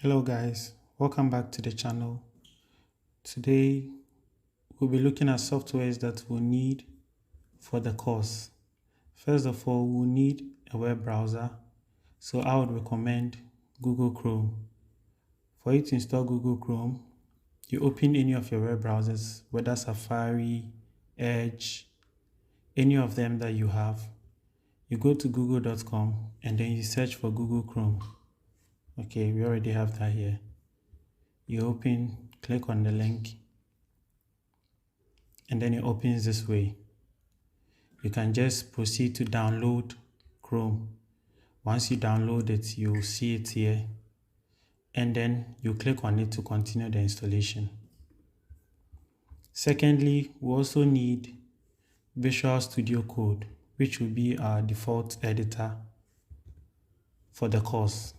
Hello guys, welcome back to the channel. Today we'll be looking at softwares that we'll need for the course. First of all, we'll need a web browser, so I would recommend Google Chrome. For you to install Google Chrome, you open any of your web browsers, whether Safari, Edge, any of them that you have. You go to google.com and then you search for Google Chrome. Okay, we already have that here. You open, click on the link, and then it opens this way. You can just proceed to download Chrome. Once you download it, you'll see it here, and then you click on it to continue the installation. Secondly, we also need Visual Studio Code, which will be our default editor for the course.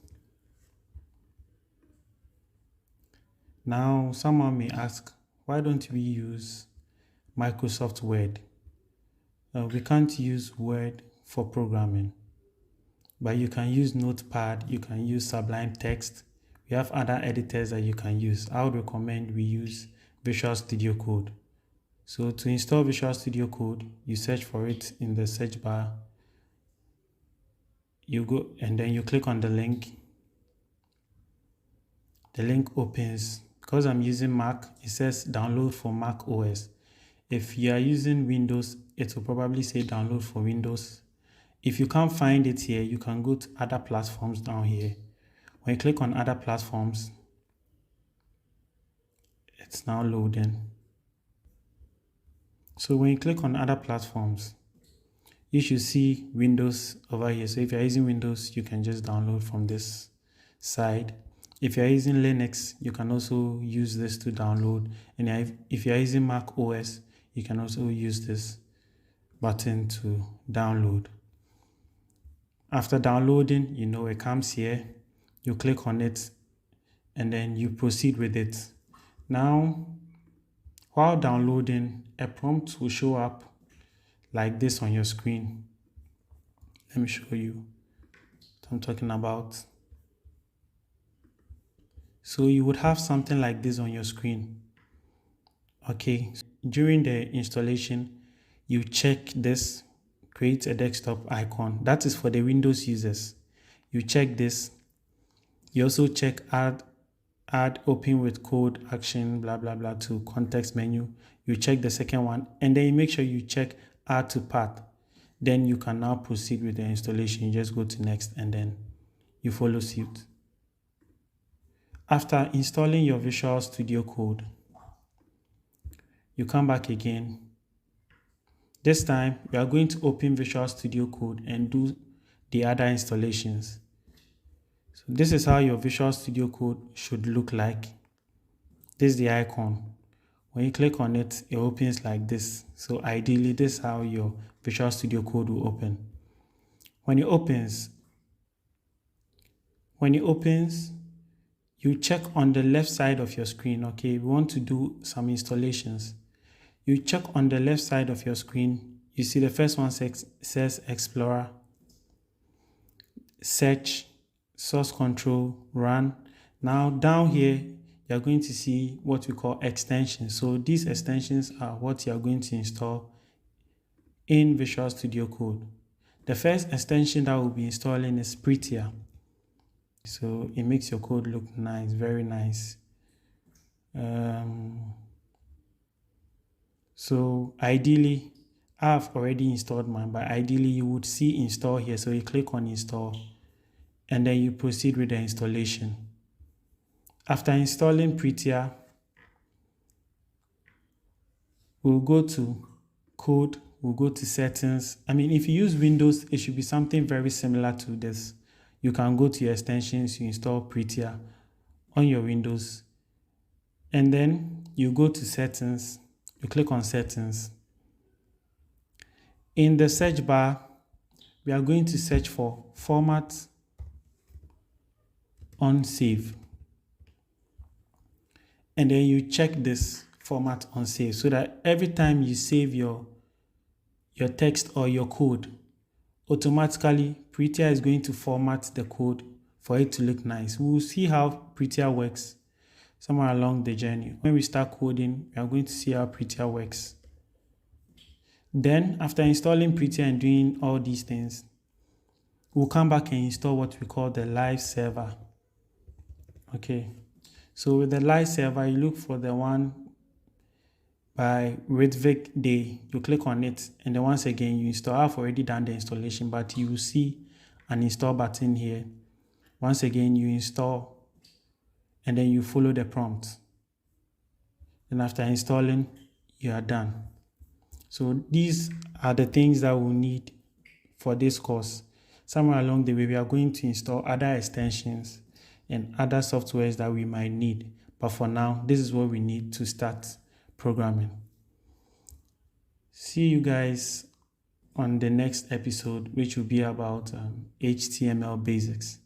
Now, someone may ask, why don't we use Microsoft Word? We can't use Word for programming, but you can use Notepad, you can use Sublime Text. We have other editors that you can use. I would recommend we use Visual Studio Code. So to install Visual Studio Code, you search for it in the search bar. You go and then you click on the link. The link opens. Because I'm using Mac, it says download for Mac OS. If you are using Windows, it will probably say download for Windows. If you can't find it here, you can go to other platforms down here. When you click on other platforms, it's now loading. So when you click on other platforms, you should see Windows over here. So if you're using Windows, you can just download from this side. If you're using Linux, you can also use this to download. And if you're using Mac OS, you can also use this button to download. After downloading, it comes here. You click on it and then you proceed with it. Now, while downloading, a prompt will show up like this on your screen. Let me show you what I'm talking about. So you would have something like this on your screen. Okay, during the installation, you check this, create a desktop icon. That is for the Windows users. You check this. You also check add open with code action, blah, blah, blah, to context menu. You check the second one, and then you make sure you check add to path. Then you can now proceed with the installation. You just go to next, and then you follow suit. After installing your Visual Studio Code, you come back again. This time, we are going to open Visual Studio Code and do the other installations. So this is how your Visual Studio Code should look like. This is the icon. When you click on it, it opens like this. So ideally, this is how your Visual Studio Code will open. When it opens, you check on the left side of your screen. Okay, we want to do some installations. You check on the left side of your screen. You see the first one says Explorer, Search, Source Control, Run. Now down here, you're going to see what we call extensions. So these extensions are what you're going to install in Visual Studio Code. The first extension that we'll be installing is Prettier. So it makes your code look nice, very nice. So ideally, I've already installed mine, but ideally you would see install here. So you click on install and then you proceed with the installation. After installing Prettier, we'll go to code, we'll go to settings. If you use Windows, it should be something very similar to this. You can go to your extensions, you install Prettier on your Windows, and then you go to settings, you click on settings. In the search bar, we are going to search for format on save. And then you check this format on save so that every time you save your text or your code, automatically Prettier is going to format the code for it to look nice. We'll see how Prettier works somewhere along the journey. When we start coding, we are going to see how Prettier works. Then, after installing Prettier and doing all these things, we'll come back and install what we call the live server. Okay, so with the live server, you look for the one by Ritwick Day. You click on it, and then once again, you install. I've already done the installation, but you will see an install button here. Once again, you install, and then you follow the prompt. And after installing, you are done. So these are the things that we'll need for this course. Somewhere along the way, we are going to install other extensions and other softwares that we might need. But for now, this is what we need to start programming. See you guys on the next episode, which will be about HTML basics.